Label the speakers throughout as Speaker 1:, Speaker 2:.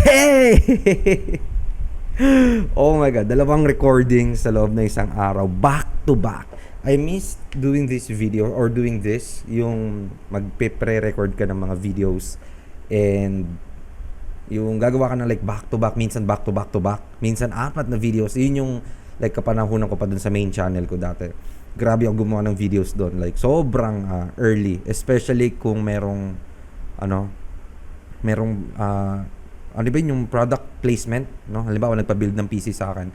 Speaker 1: Hey! Oh my God, dalawang recordings sa loob na isang araw, back to back. I missed doing this video or doing this, yung magpe-pre-record ka ng mga videos and yung gagawa ka ng like back to back, minsan back to back to back, minsan apat na videos. Yun yung like kapanahunan ko pa dun sa main channel ko dati. Grabe ako gumawa ng videos doon, like sobrang early, especially kung merong ano ba yung product placement, no? Halimbawa, nagpa-build ng PC sa akin.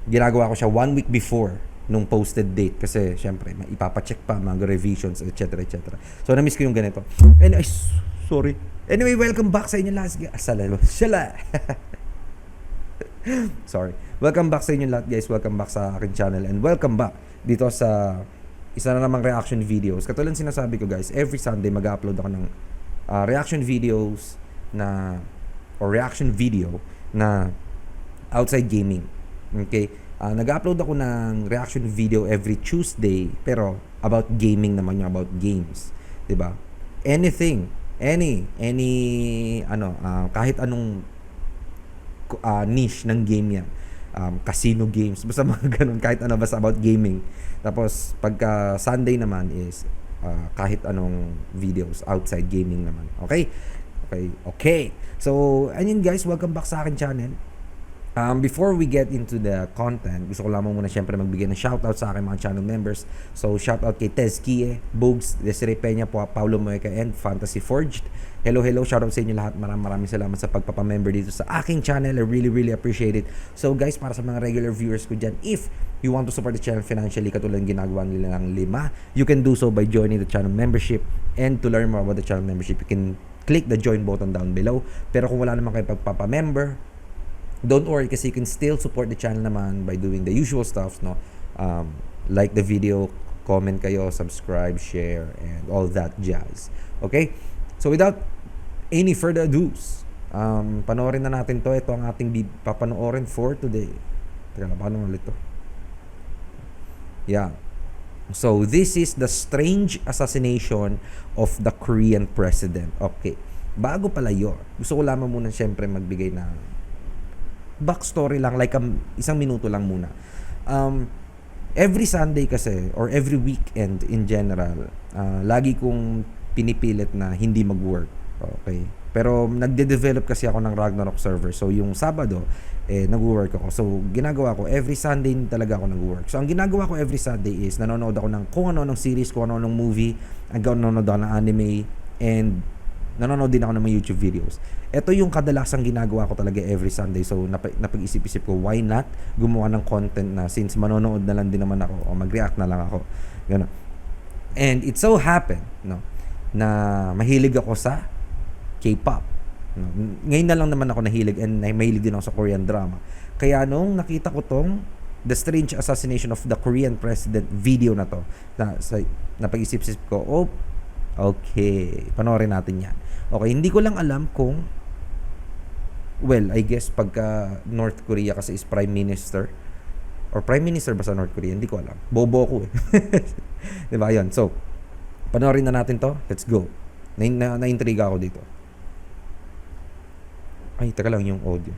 Speaker 1: Ginagawa ko siya 1 week before nung posted date kasi syempre, ipapacheck pa, mga revisions, etc. etc. So, na-miss ko yung ganito. Anyway, sorry. Anyway, welcome back sa inyo lahat. Sorry. Welcome back sa inyo lahat, guys. Welcome back sa aking channel and welcome back dito sa isa na namang reaction videos. Katulad sinasabi ko, guys, every Sunday mag-upload ako ng reaction videos or reaction video na outside gaming. Okay? Nag-upload ako ng reaction video every Tuesday pero about gaming naman, yung about games. 'Di ba? Anything, kahit anong niche ng game yan. Casino games, basta mga ganun, kahit ano, basta about gaming. Tapos pagka Sunday naman is kahit anong videos outside gaming naman. Okay. So, ayun guys, welcome back sa akin channel. Before we get into the content, gusto ko lamang muna syempre magbigay ng shoutout sa akin mga channel members. So, shoutout kay Tezkie, Bogs, Desiree Peña, Paulo Moeca, and Fantasy Forged. Hello, shoutout sa inyo lahat. Maraming salamat sa pagpapamember dito sa aking channel. I really appreciate it. So guys, para sa mga regular viewers ko dyan, if you want to support the channel financially, katulad ng ginagawa nila ng 5, you can do so by joining the channel membership. And to learn more about the channel membership, you can click the join button down below. Pero kung wala naman kayo pagpapamember, don't worry kasi you can still support the channel naman by doing the usual stuff, no? Like the video, comment kayo, subscribe, share, and all that jazz. Okay? So without any further ados, panoorin na natin to. Ito ang ating papanoorin for today. Teka na, paano ulit to? Yeah. So, this is the strange assassination of the Korean president. Okay. Bago pala yun, gusto ko lamang muna syempre magbigay ng backstory lang, like isang minuto lang muna. Every Sunday kasi, or every weekend in general, lagi kong pinipilit na hindi mag-work. Okay. Pero nagde-develop kasi ako ng Ragnarok server. So, yung Sabado, nag-work ako. So, ginagawa ko, every Sunday talaga ako nag-work. So, ang ginagawa ko every Sunday is, nanonood ako ng kung ano-anong series, kung ano-anong movie, nanonood ako ng anime, and nanonood din ako ng mga YouTube videos. Ito yung kadalasang ginagawa ko talaga every Sunday. So, napag-isip-isip ko, why not gumawa ng content na since manonood na lang din naman ako, o mag-react na lang ako. Ganun. And it so happened, no, na mahilig ako sa K-pop. Ngayon na lang naman ako nahilig and mahilig din ako sa Korean drama. Kaya nung nakita ko tong The Strange Assassination of the Korean President video na to, napag-isip-isip ko, okay, panoorin natin yan. Okay, hindi ko lang alam kung, well, I guess pagka North Korea kasi is Prime Minister, or Prime Minister ba sa North Korea? Hindi ko alam. Bobo ko eh. Diba yun? So, panoorin na natin to. Let's go. Na-intriga ako dito. Ay, taka lang yung audio.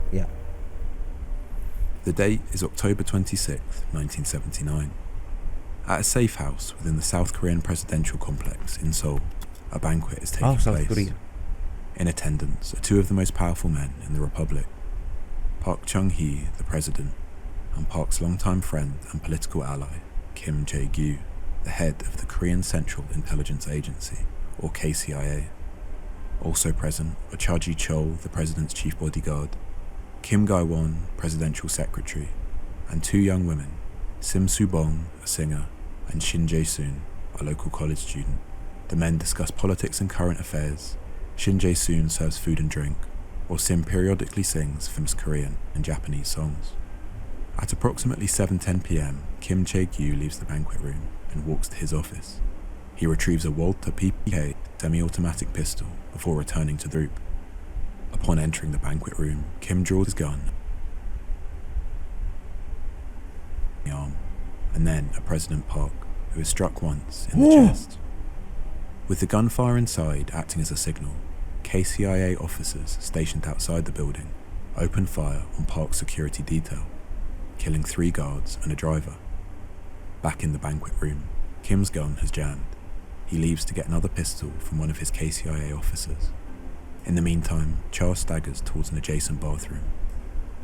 Speaker 1: Yeah.
Speaker 2: The date is October 26th, 1979. At a safe house within the South Korean presidential complex in Seoul, a banquet is taking
Speaker 1: South
Speaker 2: place.
Speaker 1: Korea.
Speaker 2: In attendance are two of the most powerful men in the republic, Park Chung-hee, the president, and Park's longtime friend and political ally, Kim Jae-gyu, the head of the Korean Central Intelligence Agency, or KCIA. Also present are Cha Ji-chol, the president's chief bodyguard, Kim Ga-won, presidential secretary, and two young women, Sim Soo-bong, a singer, and Shin Jae-soon, a local college student. The men discuss politics and current affairs. Shin Jae-soon serves food and drink, while Sim periodically sings famous Korean and Japanese songs. At approximately 7:10 p.m., Kim Jae-gyu leaves the banquet room and walks to his office. He retrieves a Walter PPK semi-automatic pistol before returning to the group. Upon entering the banquet room, Kim draws his gun in the arm, and then at President Park, who who is struck once in the chest. With the gunfire inside acting as a signal, KCIA officers stationed outside the building opened fire on Park's security detail, killing 3 guards and a driver. Back in the banquet room, Kim's gun has jammed. He leaves to get another pistol from one of his KCIA officers. In the meantime, Char staggers towards an adjacent bathroom.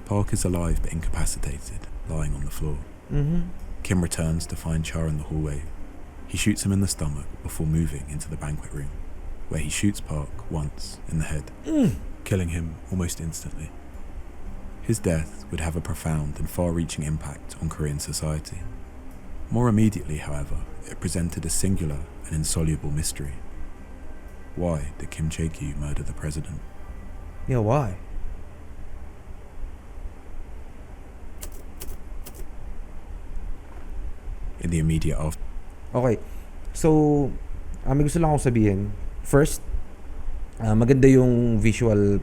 Speaker 2: Park is alive but incapacitated, lying on the floor. Kim returns to find Char in the hallway. He shoots him in the stomach before moving into the banquet room, where he shoots Park once in the head, killing him almost instantly. His death would have a profound and far-reaching impact on Korean society. More immediately, however, it presented a singular and insoluble mystery. Why did Kim Jae-gyu murder the president?
Speaker 1: Yeah, why?
Speaker 2: In the immediate after.
Speaker 1: Okay. So, may gusto lang akong sabihin. First, maganda yung visual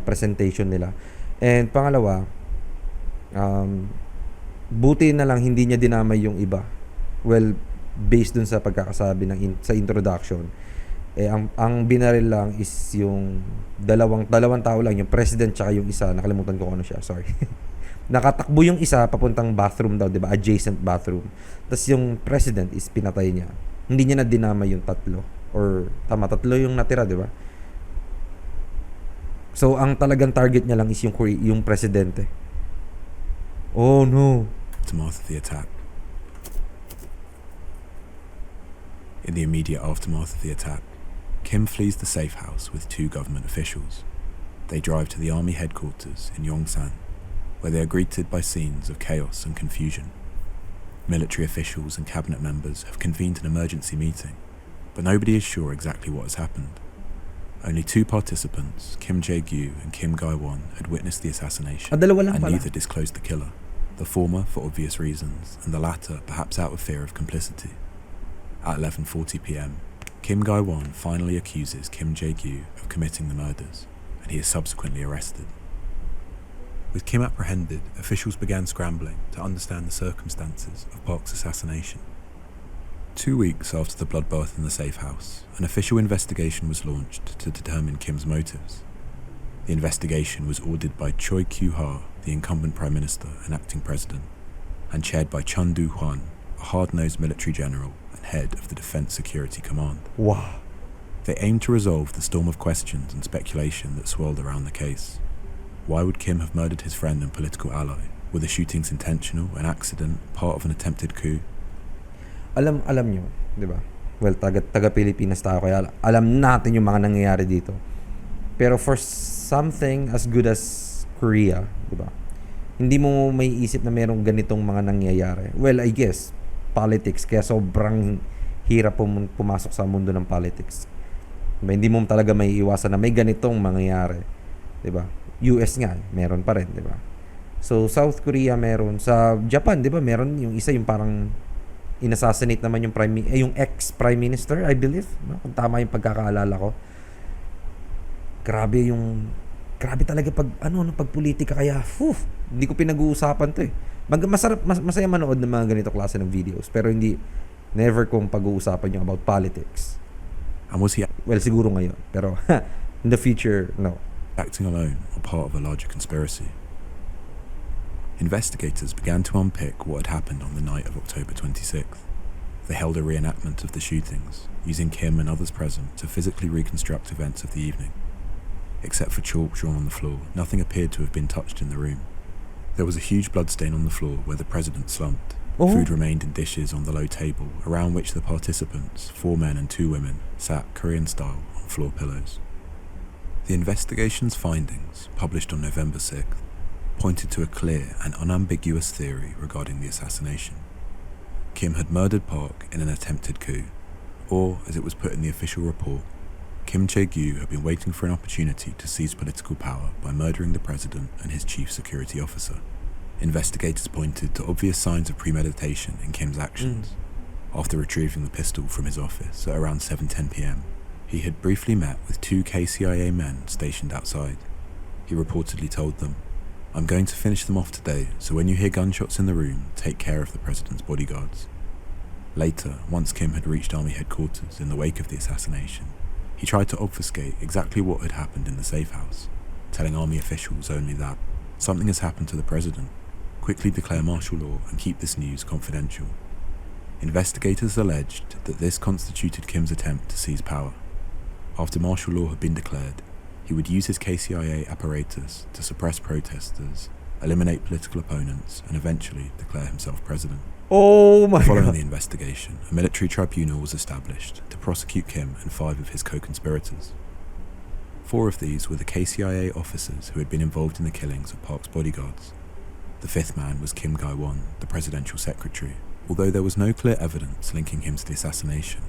Speaker 1: presentation nila. And pangalawa, buti na lang hindi niya dinamay yung iba. Well, based dun sa pagkakasabi sa introduction, ang binaril lang is yung dalawang tao lang, yung president tsaka yung isa, nakalimutan ko kung ano siya, sorry. Nakatakbo yung isa papuntang bathroom daw, 'di ba? Adjacent bathroom. Tapos yung president is pinatay niya. Hindi niya na dinamay yung tatlo, or tatlo yung natira, 'di ba? So ang talagang target niya lang is yung presidente. Oh no.
Speaker 2: Aftermath of the attack. In the immediate aftermath of the attack, Kim flees the safe house with 2 government officials. They drive to the army headquarters in Yongsan, where they are greeted by scenes of chaos and confusion. Military officials and cabinet members have convened an emergency meeting, but nobody is sure exactly what has happened. Only 2 participants, Kim Jae-gyu and Kim Gae-won, had witnessed the assassination,
Speaker 1: Dalawa lang
Speaker 2: and
Speaker 1: pala.
Speaker 2: neither disclosed the killer, the former for obvious reasons, and the latter perhaps out of fear of complicity. At 11:40 p.m, Kim Gae-won finally accuses Kim Jae-gyu of committing the murders, and he is subsequently arrested. With Kim apprehended, officials began scrambling to understand the circumstances of Park's assassination. 2 weeks after the bloodbath in the safe house, an official investigation was launched to determine Kim's motives. The investigation was ordered by Choi Kyu-ha, the incumbent Prime Minister and acting President, and chaired by Chun Do-hwan, a hard-nosed military general and head of the Defense Security Command.
Speaker 1: Wow.
Speaker 2: They aimed to resolve the storm of questions and speculation that swirled around the case. Why would Kim have murdered his friend and political ally? Were the shootings intentional, an accident, part of an attempted coup?
Speaker 1: Alam nyo, di ba? Well, taga Pilipinas tayo, kaya alam natin yung mga nangyayari dito. Pero for something as good as Korea, di ba? Hindi mo may isip na merong ganitong mga nangyayari. Well, I guess, politics, kaya sobrang hirap pumasok sa mundo ng politics. Diba? Hindi mo talaga may iwasan na may ganitong mangyayari. Di ba? US nga, meron pa rin, di ba? So, South Korea meron. Sa Japan, di ba, meron yung isa, yung parang inassassinate naman yung ex-prime minister, I believe. No? Kung tama yung pagkakaalala ko. Grabe talaga pag politika, kaya, hindi ko pinag-uusapan to eh. Masaya manood ng mga ganito klase ng videos, pero never kong pag-uusapan yung about politics.
Speaker 2: And was he
Speaker 1: Well, siguro ngayon, pero in the future, no.
Speaker 2: acting alone or part of a larger conspiracy? Investigators began to unpick what had happened on the night of October 26th. They held a reenactment of the shootings, using Kim and others present to physically reconstruct events of the evening. Except for chalk drawn on the floor, nothing appeared to have been touched in the room. There was a huge bloodstain on the floor where the president slumped.
Speaker 1: Oh.
Speaker 2: Food remained in dishes on the low table, around which the participants, 4 men and 2 women, sat Korean style on floor pillows. The investigation's findings, published on November 6th, pointed to a clear and unambiguous theory regarding the assassination. Kim had murdered Park in an attempted coup, or, as it was put in the official report, Kim Jae-gyu had been waiting for an opportunity to seize political power by murdering the president and his chief security officer. Investigators pointed to obvious signs of premeditation in Kim's actions. After retrieving the pistol from his office at around 7:10 p.m, he had briefly met with 2 KCIA men stationed outside. He reportedly told them, "I'm going to finish them off today, so when you hear gunshots in the room, take care of the president's bodyguards." Later, once Kim had reached army headquarters in the wake of the assassination, He tried to obfuscate exactly what had happened in the safe house, telling army officials only that something has happened to the president. Quickly declare martial law and keep this news confidential. Investigators alleged that this constituted Kim's attempt to seize power. After martial law had been declared, he would use his KCIA apparatus to suppress protesters, eliminate political opponents, and eventually declare himself president.
Speaker 1: Oh my
Speaker 2: Following
Speaker 1: God.
Speaker 2: the investigation, a military tribunal was established to prosecute Kim and 5 of his co-conspirators. 4 of these were the KCIA officers who had been involved in the killings of Park's bodyguards. The 5th man was Kim Gae-won, the presidential secretary. Although there was no clear evidence linking him to the assassination,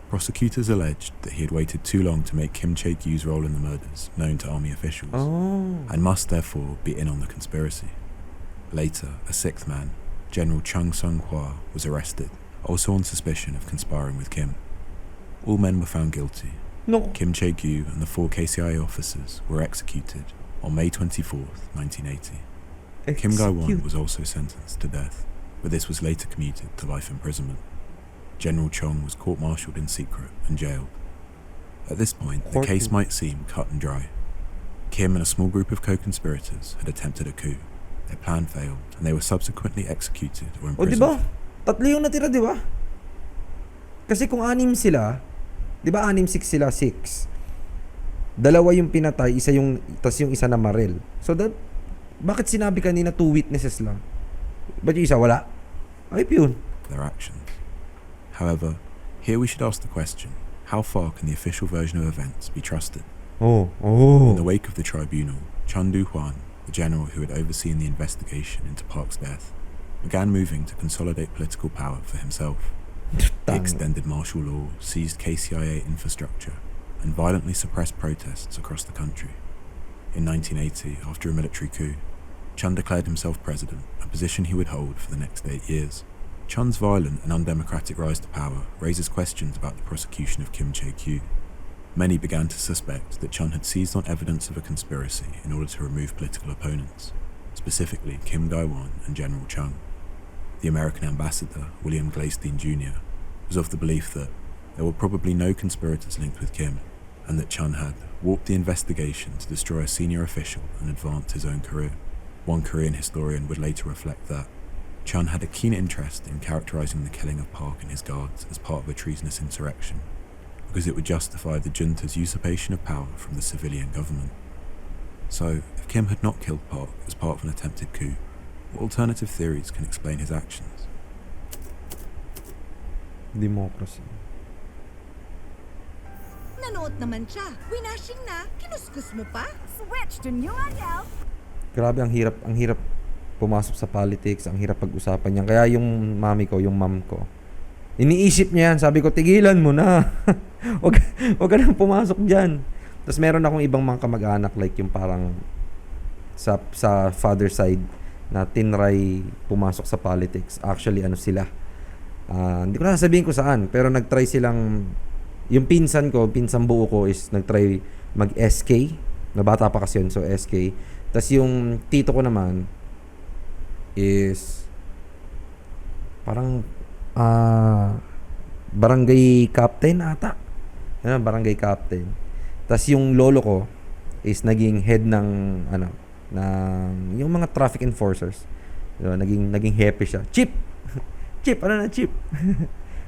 Speaker 2: prosecutors alleged that he had waited too long to make Kim Chae-gyu's role in the murders known to army officials, and must therefore be in on the conspiracy. Later, a 6th man, General Chung Sung-hwa, was arrested, also on suspicion of conspiring with Kim. All men were found guilty.
Speaker 1: No.
Speaker 2: Kim Chae-gyu and the 4 KCIA officers were executed on May 24, 1980. Kim Gae-won was also sentenced to death, but this was later commuted to life imprisonment. General Chung was court-martialed in secret and jailed. At this point, the case might seem cut and dry. Kim and a small group of co-conspirators had attempted a coup. Their plan failed, and they were subsequently executed or
Speaker 1: O,
Speaker 2: imprisoned.
Speaker 1: diba? 3 yung natira, diba? Kasi kung 6 sila, diba 6 sila, 6. 2 yung pinatay, tas yung isa na maril. So that, bakit sinabi kanina 2 witnesses lang? Ba't yung isa wala? Ayop yun.
Speaker 2: Their actions. However, here we should ask the question, how far can the official version of events be trusted? In the wake of the tribunal, Chun Do-hwan, the general who had overseen the investigation into Park's death, began moving to consolidate political power for himself. He extended martial law, seized KCIA infrastructure, and violently suppressed protests across the country. In 1980, after a military coup, Chun declared himself president, a position he would hold for the next 8 years. Chun's violent and undemocratic rise to power raises questions about the prosecution of Kim Chae-gyu. Many began to suspect that Chun had seized on evidence of a conspiracy in order to remove political opponents, specifically Kim Gae-won and General Chung. The American ambassador, William Gladstein Jr., was of the belief that there were probably no conspirators linked with Kim, and that Chun had warped the investigation to destroy a senior official and advance his own career. One Korean historian would later reflect that Chun had a keen interest in characterizing the killing of Park and his guards as part of a treasonous insurrection, because it would justify the junta's usurpation of power from the civilian government. So, if Kim had not killed Park as part of an attempted coup, what alternative theories can explain his actions?
Speaker 1: Democracy.
Speaker 3: Nanood naman siya. Winashing na. Kinuskus mo pa.
Speaker 4: Switch to new Ariel.
Speaker 1: Grabe, ang hirap pumasok sa politics, ang hirap pag-usapan niyan. Kaya yung yung mom ko, iniisip niya yan. Sabi ko, tigilan mo na. wag ka nang pumasok dyan. Tapos meron akong ibang mga kamag-anak, like yung parang sa father side, na tinry pumasok sa politics. Actually, sila. Hindi ko na sabihin ko saan, pero nagtry silang, yung pinsan buo ko is nagtry mag-SK, na bata pa kasi yun, so SK. Tapos yung tito ko naman is parang barangay captain ata. Barangay captain. Tapos yung lolo ko is naging head ng yung mga traffic enforcers. Naging hepe siya. Chip. Chip.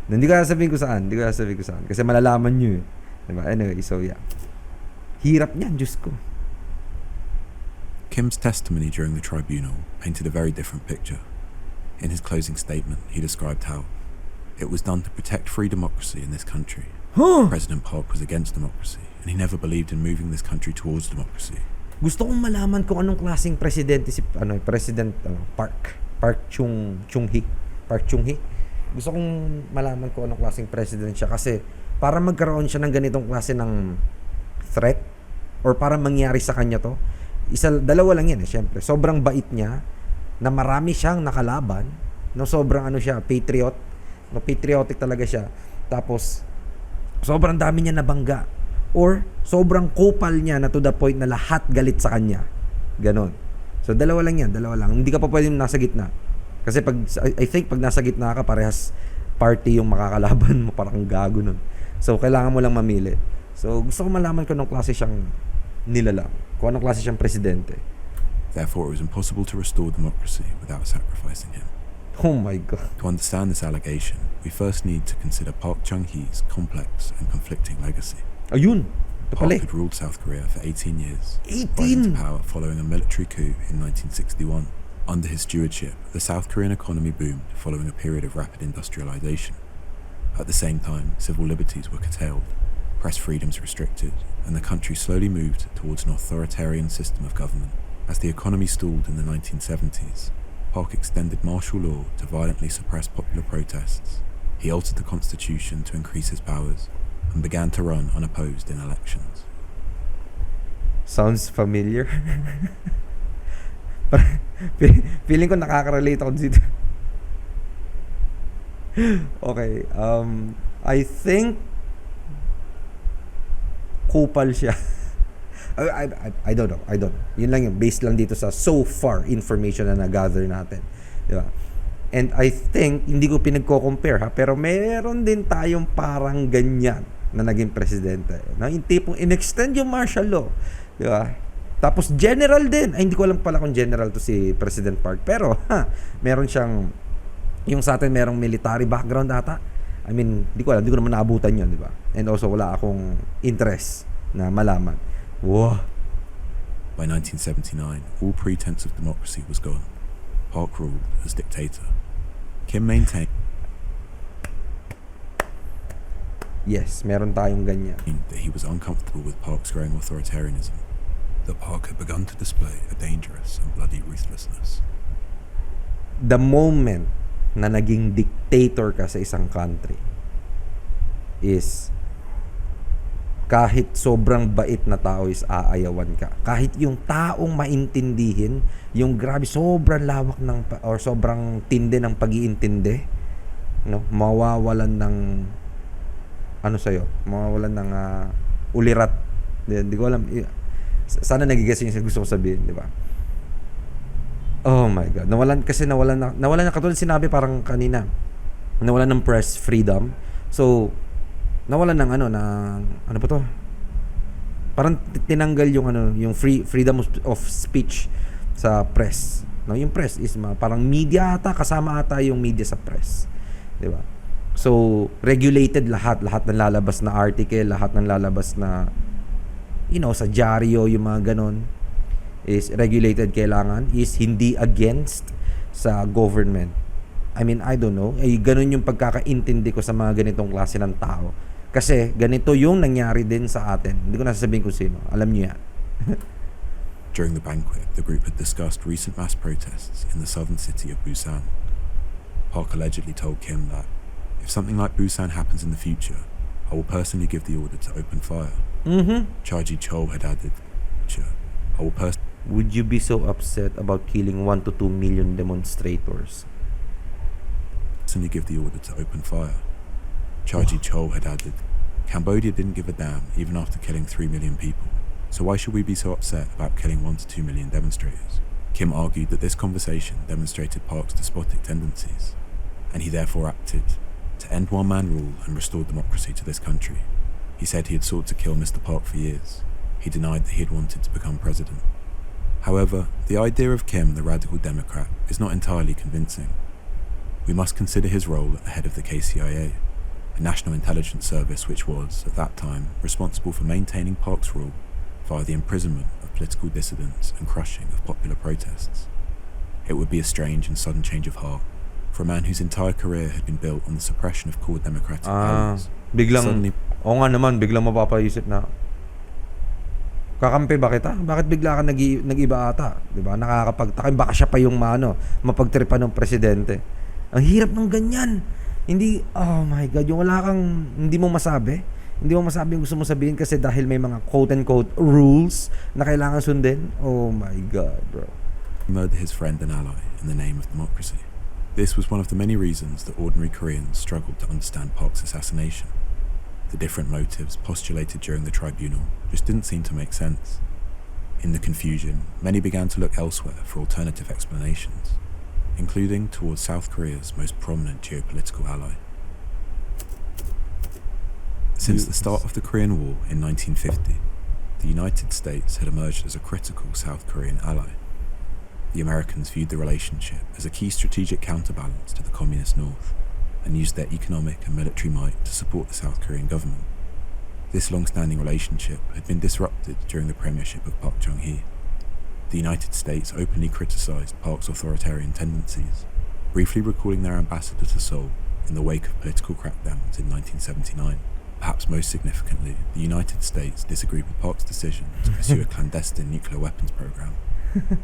Speaker 1: Hindi ko sasabihin ko saan. Kasi malalaman nyo. Diba? Anyway, so yeah. Hirap niyan, Diyos ko.
Speaker 2: Kim's testimony during the tribunal painted a very different picture. In his closing statement, he described how it was done to protect free democracy in this country. President Park was against democracy, and he never believed in moving this country towards democracy.
Speaker 1: Gusto kong malaman kung anong klaseng presidente si President Park Chung-hee. Gusto kong malaman kung anong klaseng president siya, kasi para magkaroon siya ng ganitong klase ng threat or para mangyari sa kanya to, dalawa lang yan syempre. Sobrang bait niya, na marami siyang nakalaban, no, sobrang patriot, no, patriotic talaga siya. Tapos sobrang dami niya nabangga, or sobrang kupal niya na to the point na lahat galit sa kanya. Ganon. So dalawa lang. Hindi ka pa pwedeng nasa gitna. Kasi I think pag nasa gitna ka, parehas party yung makakalaban mo, parang gago nun. So kailangan mo lang mamili. So, gusto ko malaman kung anong klase siyang nilalang, kung anong klase siyang presidente.
Speaker 2: Therefore, it was impossible to restore democracy without sacrificing him.
Speaker 1: Oh my God.
Speaker 2: To understand this allegation, we first need to consider Park Chung-hee's complex and conflicting legacy.
Speaker 1: Ayun. Ito pala
Speaker 2: Park had ruled South Korea for 18 years,
Speaker 1: 18?
Speaker 2: rising to power following a military coup in 1961. Under his stewardship, the South Korean economy boomed following a period of rapid industrialization. At the same time, civil liberties were curtailed, press freedoms restricted, and the country slowly moved towards an authoritarian system of government. As the economy stalled in the 1970s, Park extended martial law to violently suppress popular protests. He altered the constitution to increase his powers and began to run unopposed in elections.
Speaker 1: Sounds familiar. Feeling ko nakaka-relate ako dito. Okay, I think kupal siya. I don't know. Yun lang yun. Based lang dito sa so far information na na-gather natin. Di ba? And I think, hindi ko pinagko-compare ha, pero meron din tayong parang ganyan na naging presidente. Na yung tipong in-extend yung martial law. Di ba? Tapos general din. Ay, hindi ko alam pala kung general to si President Park. Pero, meron siyang, yung sa atin merong military background ata. I mean, hindi ko naman naabutan yun, di ba? And also, wala akong interest na malaman. Wow.
Speaker 2: By 1979, all pretense of democracy was gone. Park ruled as dictator. Kim maintained
Speaker 1: Yes, meron tayong ganyan.
Speaker 2: that he was uncomfortable with Park's growing authoritarianism, that Park had begun to display a dangerous and bloody ruthlessness.
Speaker 1: The moment na naging dictator ka sa isang country is kahit sobrang bait na tao is aayawan ka. Kahit yung taong maintindihin, yung grabe, sobrang lawak ng, or sobrang tindi ng pag-iintindi, no? Mawawalan ng, ano sa'yo, mawawalan ng ulirat. Hindi ko alam. Sana nagigets yung gusto ko sabihin, di ba? Oh my God. Nawalan na katulad sinabi parang kanina. Nawalan ng press freedom. So, nawalan ng ano ba to? Parang tinanggal yung yung freedom of speech sa press. No, yung press is parang media ata, kasama ata yung media sa press. 'Di ba? So, regulated lahat ng lalabas na article, lahat ng lalabas na sa dyaryo, yung mga ganon is regulated, kailangan is hindi against sa government. I mean, I don't know. Ay, ganun yung pagkakaintindi ko sa mga ganitong klase ng tao. Kasi ganito yung nangyari din sa atin. Hindi ko nasasabihin kung sino. Alam niyo yan.
Speaker 2: During the banquet, the group had discussed recent mass protests in the southern city of Busan. Park allegedly told Kim that, if something like Busan happens in the future, I will personally give the order to open fire. Charji Chol had added, I will
Speaker 1: Would you be so upset about killing 1 to 2 million demonstrators?
Speaker 2: personally give the order to open fire. Charji Chol had added, Cambodia didn't give a damn even after killing 3 million people, so why should we be so upset about killing 1 to 2 million demonstrators? Kim argued that this conversation demonstrated Park's despotic tendencies, and he therefore acted to end one-man rule and restore democracy to this country. He said he had sought to kill Mr. Park for years. He denied that he had wanted to become president. However, the idea of Kim, the radical Democrat, is not entirely convincing. We must consider his role at the head of the KCIA, a national intelligence service which was, at that time, responsible for maintaining Park's rule via the imprisonment of political dissidents and crushing of popular protests. It would be a strange and sudden change of heart for a man whose entire career had been built on the suppression of core democratic values.
Speaker 1: Biglang, biglang mapapaisip na, kakampi ba kita? Bakit bigla ka nag-iba ata? Diba? Nakakapagtakin, baka siya pa yung mapagtripan ng presidente. Ang hirap ng ganyan. Hindi, oh my God, yung wala kang, hindi mo masabi yung gusto mo sabihin kasi dahil may mga quote-unquote rules na kailangan sundin. Oh my God, bro.
Speaker 2: Murder his friend and ally in the name of democracy. This was one of the many reasons that ordinary Koreans struggled to understand Park's assassination. The different motives postulated during the tribunal just didn't seem to make sense. In the confusion, many began to look elsewhere for alternative explanations, including towards South Korea's most prominent geopolitical ally. Since the start of the Korean War in 1950, the United States had emerged as a critical South Korean ally. The Americans viewed the relationship as a key strategic counterbalance to the Communist North and used their economic and military might to support the South Korean government. This long-standing relationship had been disrupted during the premiership of Park Chung-hee. The United States openly criticized Park's authoritarian tendencies, briefly recalling their ambassador to Seoul in the wake of political crackdowns in 1979. Perhaps most significantly, the United States disagreed with Park's decision to pursue a clandestine nuclear weapons program.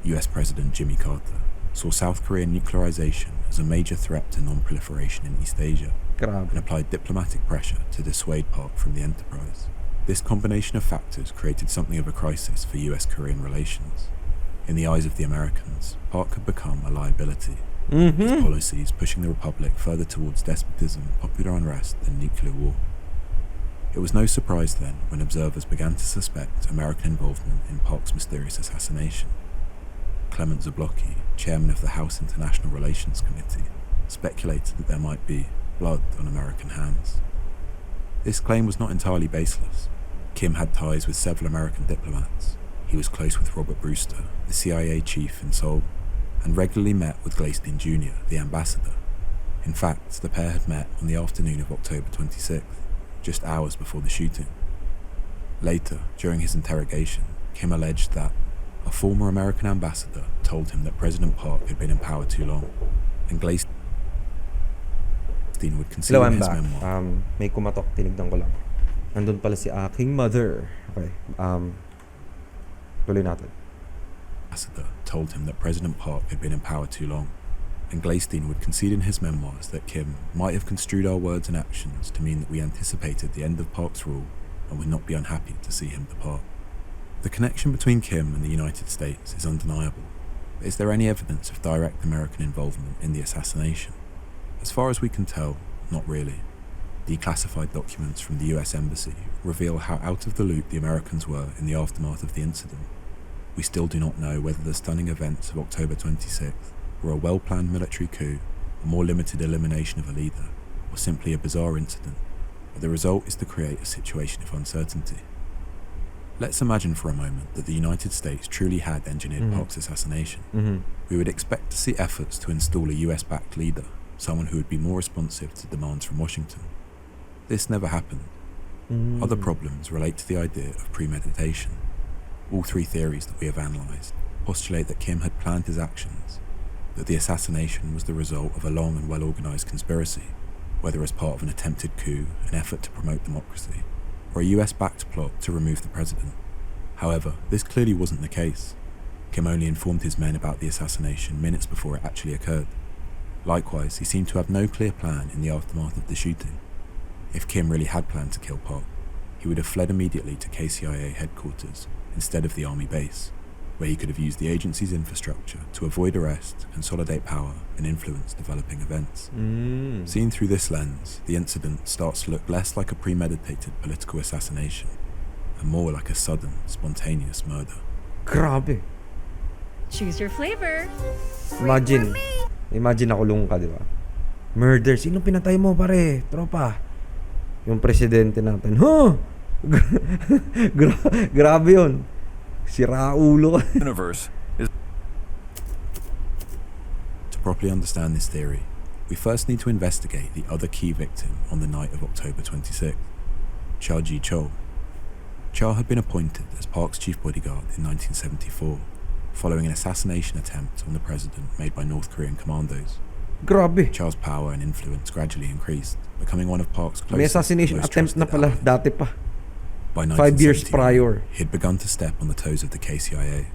Speaker 2: US President Jimmy Carter saw South Korean nuclearization as a major threat to non-proliferation in East Asia and
Speaker 1: Grabe.
Speaker 2: applied diplomatic pressure to dissuade Park from the enterprise. This combination of factors created something of a crisis for US-Korean relations. In the eyes of the Americans, Park had become a liability, his policies pushing the Republic further towards despotism, popular unrest, and nuclear war. It was no surprise then when observers began to suspect American involvement in Park's mysterious assassination. Clement Zablocki, chairman of the House International Relations Committee, speculated that there might be blood on American hands. This claim was not entirely baseless. Kim had ties with several American diplomats. He was close with Robert Brewster, the CIA chief in Seoul, and regularly met with Gleysteen Jr., the ambassador. In fact, the pair had met on the afternoon of October 26th, just hours before the shooting. Later, during his interrogation, Kim alleged that a former American ambassador told him that President Park had been in power too long, and Gleysteen would consider
Speaker 1: Hello, I'm
Speaker 2: his
Speaker 1: back.
Speaker 2: memoir.
Speaker 1: May kumatok, tinignan ko lang. Nandun pala si aking mother. Okay, tuloy natin.
Speaker 2: Ambassador told him that President Park had been in power too long, and Gleysteen would concede in his memoirs that Kim might have construed our words and actions to mean that we anticipated the end of Park's rule and would not be unhappy to see him depart. The connection between Kim and the United States is undeniable, but is there any evidence of direct American involvement in the assassination? As far as we can tell, not really. Declassified documents from the US Embassy reveal how out of the loop the Americans were in the aftermath of the incident. We still do not know whether the stunning events of October 26th were a well-planned military coup, a more limited elimination of a leader, or simply a bizarre incident, but the result is to create a situation of uncertainty. Let's imagine for a moment that the United States truly had engineered Park's assassination. We would expect to see efforts to install a US-backed leader, someone who would be more responsive to demands from Washington. This never happened. Other problems relate to the idea of premeditation. All three theories that we have analysed postulate that Kim had planned his actions, that the assassination was the result of a long and well-organised conspiracy, whether as part of an attempted coup, an effort to promote democracy, or a US-backed plot to remove the president. However, this clearly wasn't the case. Kim only informed his men about the assassination minutes before it actually occurred. Likewise, he seemed to have no clear plan in the aftermath of the shooting. If Kim really had planned to kill Park, he would have fled immediately to KCIA headquarters instead of the army base, where he could have used the agency's infrastructure to avoid arrest, consolidate power, and influence developing events. Seen through this lens, the incident starts to look less like a premeditated political assassination, and more like a sudden, spontaneous murder.
Speaker 1: Grabe.
Speaker 4: Choose your flavor.
Speaker 1: Imagine nakulong ka, di ba? Murder. Sino pinatay mo, pare? Tropa. Yung presidente natin. Huh? Grabe yun. Sira ulo.
Speaker 5: Universe is.
Speaker 2: To properly understand this theory, we first need to investigate the other key victim on the night of October 26th, Cha Ji-chol. Cha had been appointed as Park's chief bodyguard in 1974, following an assassination attempt on the president made by North Korean commandos.
Speaker 1: Grabe.
Speaker 2: Cha's power and influence gradually increased, becoming one of Park's closest,
Speaker 1: May assassination
Speaker 2: most
Speaker 1: attempt na
Speaker 2: trusted
Speaker 1: pala
Speaker 2: allies.
Speaker 1: dati pa.
Speaker 2: By
Speaker 1: 5 years
Speaker 2: 1979,
Speaker 1: prior.
Speaker 2: he had begun to step on the toes of the KCIA,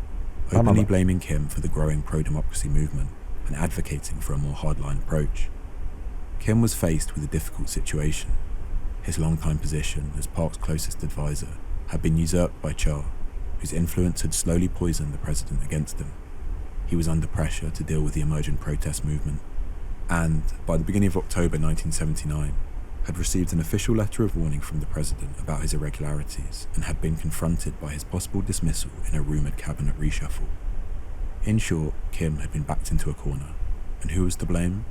Speaker 1: Tama
Speaker 2: openly
Speaker 1: ba?
Speaker 2: blaming Kim for the growing pro-democracy movement and advocating for a more hardline approach. Kim was faced with a difficult situation. His long-time position as Park's closest advisor had been usurped by Cha, whose influence had slowly poisoned the president against him. He was under pressure to deal with the emergent protest movement, and, by the beginning of October 1979, had received an official letter of warning from the president about his irregularities and had been confronted by his possible dismissal in a rumoured cabinet reshuffle. In short, Kim had been backed into a corner, and who was to blame?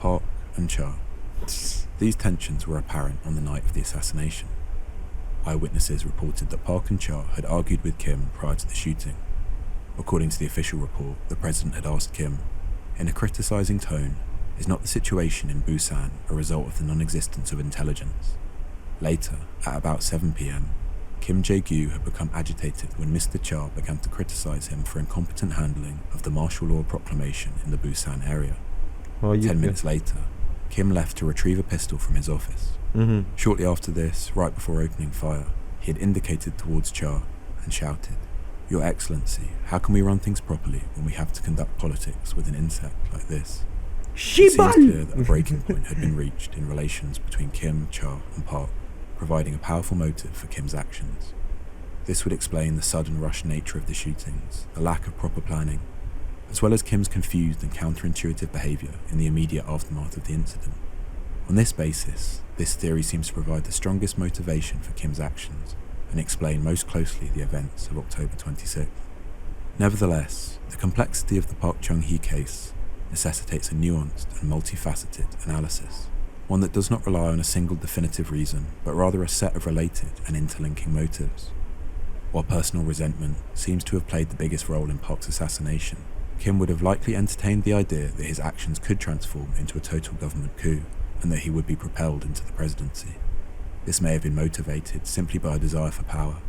Speaker 2: Park and Cha. These tensions were apparent on the night of the assassination. Eyewitnesses reported that Park and Cha had argued with Kim prior to the shooting. According to the official report, the president had asked Kim, in a criticizing tone, is not the situation in Busan a result of the non-existence of intelligence? Later, at about 7 p.m, Kim Jae-gyu had become agitated when Mr. Cha began to criticize him for incompetent handling of the martial law proclamation in the Busan area. 10 minutes later, Kim left to retrieve a pistol from his office. Shortly after this, right before opening fire, he had indicated towards Cha and shouted, "Your Excellency, how can we run things properly when we have to conduct politics with an insect like this?" It seems clear that a breaking point had been reached in relations between Kim, Cha and Park, providing a powerful motive for Kim's actions. This would explain the sudden rush nature of the shootings, the lack of proper planning, as well as Kim's confused and counterintuitive behaviour in the immediate aftermath of the incident. On this basis, this theory seems to provide the strongest motivation for Kim's actions and explain most closely the events of October 26th. Nevertheless, the complexity of the Park Chung-hee case necessitates a nuanced and multifaceted analysis, one that does not rely on a single definitive reason, but rather a set of related and interlinking motives. While personal resentment seems to have played the biggest role in Park's assassination, Kim would have likely entertained the idea that his actions could transform into a total government coup, and that he would be propelled into the presidency. This may have been motivated simply by a desire for power,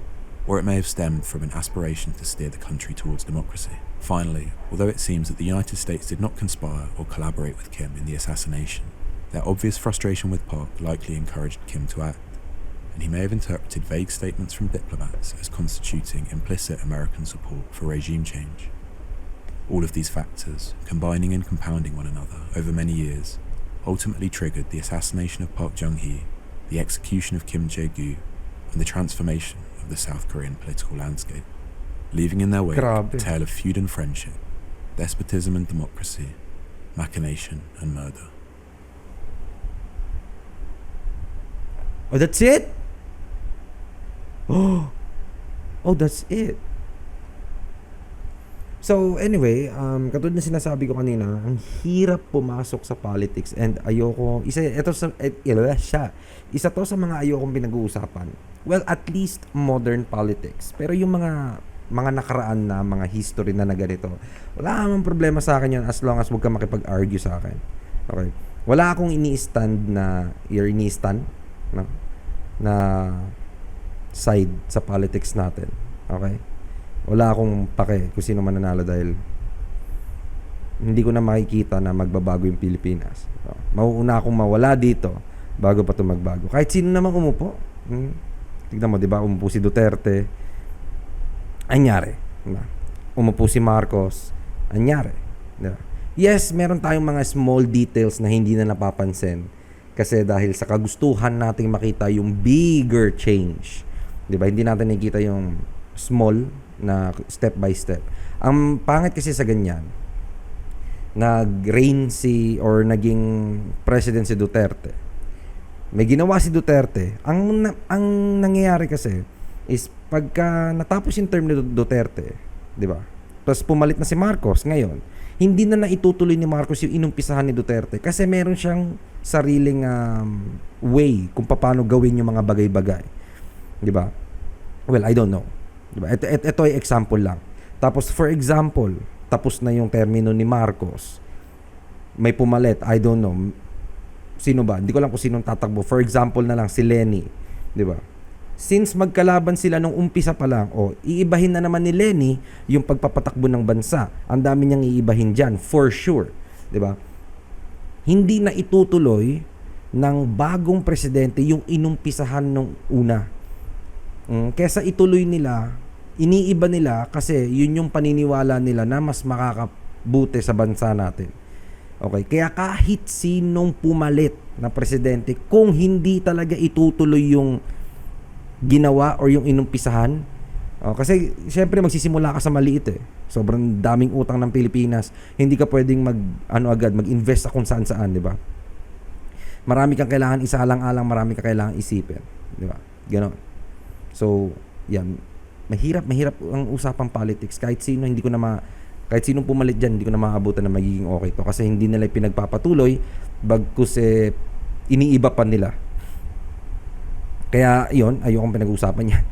Speaker 2: or it may have stemmed from an aspiration to steer the country towards democracy. Finally, although it seems that the United States did not conspire or collaborate with Kim in the assassination, their obvious frustration with Park likely encouraged Kim to act, and he may have interpreted vague statements from diplomats as constituting implicit American support for regime change. All of these factors, combining and compounding one another over many years, ultimately triggered the assassination of Park Chung-hee, the execution of Kim Jae-gyu, and the transformation of the South Korean political landscape, leaving in their wake a tale of feud and friendship, despotism and democracy, machination and murder.
Speaker 1: Oh, that's it? Oh, that's it. So anyway, katulad na sinasabi ko kanina, ang hirap pumasok sa politics and ayoko, isa to sa mga ayokong pinag-uusapan. Well, at least modern politics. Pero yung mga nakaraan na mga history na ganito, wala namang problema sa akin yan as long as wag ka makipag-argue sa akin. Okay. Wala akong ini-stand no? Na side sa politics natin. Okay? Wala akong pake kung sino man nanalo dahil hindi ko na makikita na magbabago yung Pilipinas. So, mauuna akong mawala dito bago pa ito magbago. Kahit sino naman umupo. Tignan mo, di ba? Umupo si Duterte. Anyari. Diba? Umupo si Marcos. Anyari. Diba? Yes, meron tayong mga small details na hindi na napapansin. Kasi dahil sa kagustuhan nating makita yung bigger change. Di ba? Hindi natin nakikita yung small na step by step. Ang pangit kasi sa ganyan, nag-reign naging president si Duterte. May ginawa si Duterte. Ang nangyayari kasi is pagka natapos yung term ni Duterte, di ba? Tapos pumalit na si Marcos ngayon. Hindi na naitutuloy ni Marcos yung inumpisahan ni Duterte kasi meron siyang sariling way kung paano gawin yung mga bagay-bagay. Di ba? Well, I don't know. Diba? Ito ay example lang. Tapos, for example, tapos na yung termino ni Marcos. May pumalit, I don't know. Sino ba? Hindi ko lang kung sinong tatakbo. For example na lang, si Lenny. Diba? Since magkalaban sila nung umpisa pa lang, iibahin na naman ni Lenny yung pagpapatakbo ng bansa. Ang dami niyang iibahin dyan, for sure. Diba? Hindi na itutuloy ng bagong presidente yung inumpisahan nung una. Kesa ituloy nila, iniiba nila kasi yun yung paniniwala nila na mas makakabuti sa bansa natin. Okay, kaya kahit sinong pumalit na presidente, kung hindi talaga itutuloy yung ginawa or yung inumpisahan, kasi syempre magsisimula ka sa maliit eh. Sobrang daming utang ng Pilipinas. Hindi ka pwedeng mag-invest sa kung saan-saan, di ba? Marami kang kailangan isaalang-alang, marami kang kailangan isipin, di ba? Ganon. So, yan. Mahirap ang usapang politics. Kahit kahit sinong pumalit dyan, hindi ko na maabutan na magiging okay to. Kasi hindi nila pinagpapatuloy, bagkus iniiba pa nila. Kaya, yun, ayokong pinag-uusapan yan.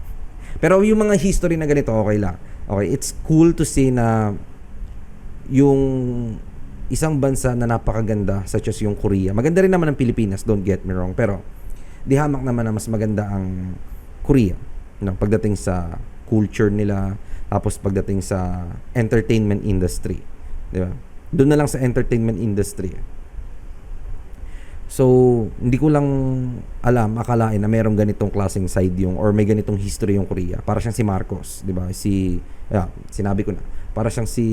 Speaker 1: Pero yung mga history na ganito, okay lang. Okay, it's cool to see na yung isang bansa na napakaganda, such as yung Korea. Maganda rin naman ang Pilipinas, don't get me wrong. Pero, di hamak naman na mas maganda ang Korea. No, pagdating sa culture nila, tapos pagdating sa entertainment industry. Di ba? Doon na lang sa entertainment industry. So, hindi ko lang akalain na merong ganitong klaseng side yung, or may ganitong history yung Korea. Para siyang si Marcos, di ba? Sinabi ko na. Para siyang si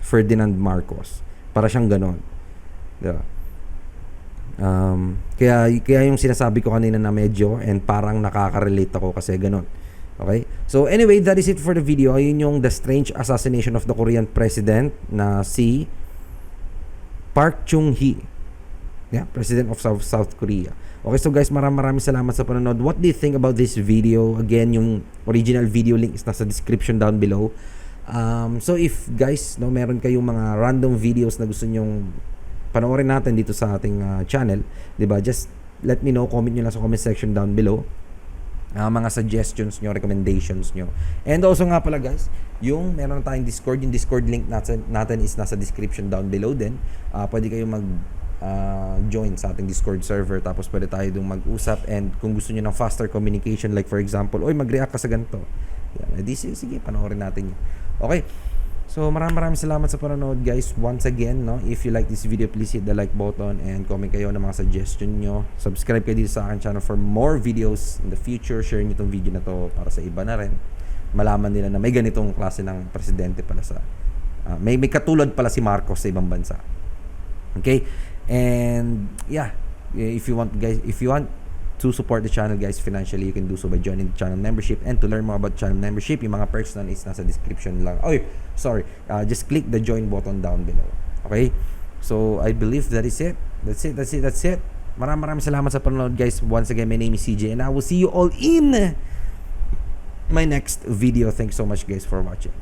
Speaker 1: Ferdinand Marcos. Para siyang ganon. Di ba? Kaya yung sinasabi ko kanina na medyo, and parang nakaka-relate ako kasi ganon. Okay? So, anyway, that is it for the video. Ayun yung the strange assassination of the Korean president na si Park Chung-hee. Yeah, President of South Korea. Okay, so guys, maraming salamat sa panonood. What do you think about this video? Again, yung original video link is nasa description down below. So if guys, no, meron kayong mga random videos na gusto nyong panoorin natin dito sa ating channel, 'di ba? Just let me know, comment nyo lang sa comment section down below. Mga suggestions nyo, recommendations nyo. And also nga pala guys, yung meron na tayong Discord, yung Discord link natin is nasa description down below din. Pwede kayong join sa ating Discord server, tapos pwede tayo dong mag-usap, and kung gusto niyo ng faster communication, like for example, oy, mag-react ka sa ganito. Yan, sige, panoorin natin yun. Okay. So, maraming salamat sa panonood guys. Once again, no, if you like this video, please hit the like button and comment kayo ng mga suggestion nyo. Subscribe kayo dito sa akin channel for more videos in the future. Share nyo itong video na to para sa iba na rin. Malaman nila na may ganitong klase ng presidente pala sa may katulad pala si Marcos sa ibang bansa. Okay? And yeah, if you want to support the channel guys financially, you can do so by joining the channel membership. And to learn more about channel membership, yung mga perks na is nasa description lang. Just click the join button down below. Okay? So I believe that is it. That's it. Maraming salamat sa panonood guys. Once again, my name is CJ and I will see you all in my next video. Thanks so much guys for watching.